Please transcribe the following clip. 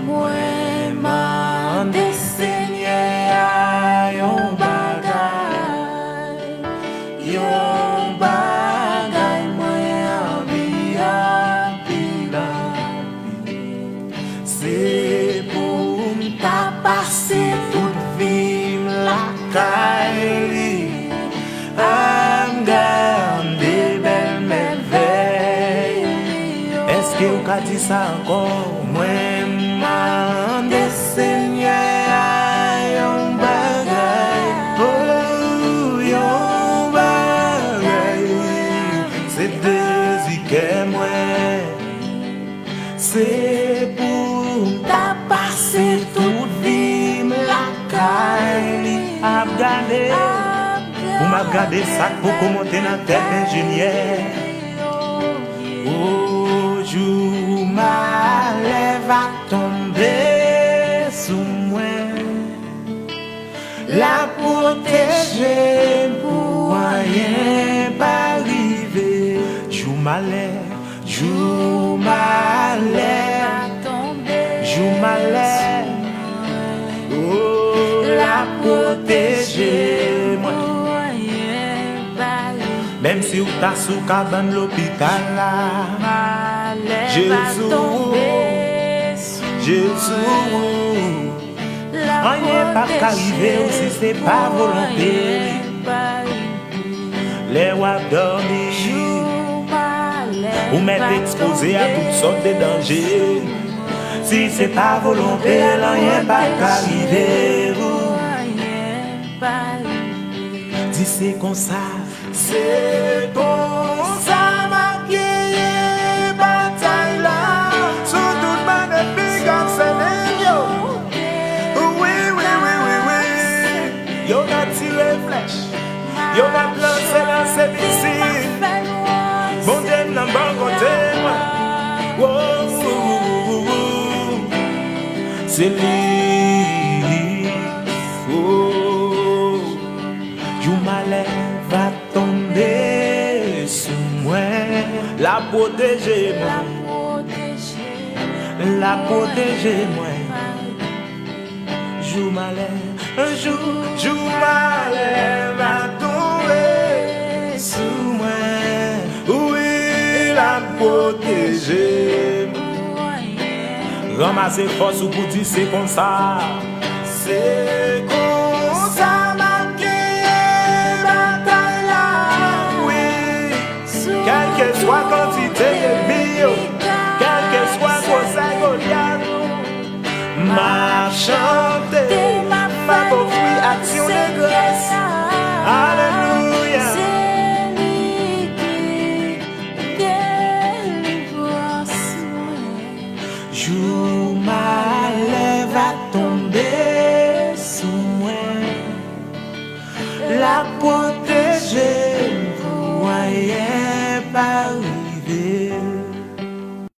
Moi mande Seigneur yon bagay moi envie la c'est pour m'ta passer toute vie la caille am garder belle merveille. Est-ce que vous avez dit ça encore? Moi mande Seigneur yon bagay, oh yon bagay, c'est désir que moi, c'est pour ta passer toute vie la caille à regarder, pour m'a regarder ça pour commenter dans tête ingénieur. Oh jour ma lève à tomber sous moi, la protéger pour rien pas arriver. Jour ma lève oh la protéger moi. Même si vous t'as sous cabane l'hôpital là, Jésus, rien pas qu'arriver si c'est pas volonté. Les rois dormir, ou m'être exposé à toutes sortes de dangers. Si c'est pas volonté, rien pas qu'arriver. Dis c'est comme ça. C'est comme ça ma vieille bataille là. Sous toute ma big up yo. Oui. Yo n'a tiré flèche. Yo n'a lancé d'ici. Bon Dieu n'a pas côté moi. C'est lui. Oh. You ma lève va tomber sous moi. La protéger moi. La protéger moi. Jou ma lève, jou ma lève va tomber sous moi. Oui, la protéger moi. Ramasser force ou pour dire c'est comme ça. C'est comme ça ma vieille bataille là. Oui, quelle que soit quantité de bio, quelle que soit grosse Goliath, ma chante, ma pauvre action de grâce.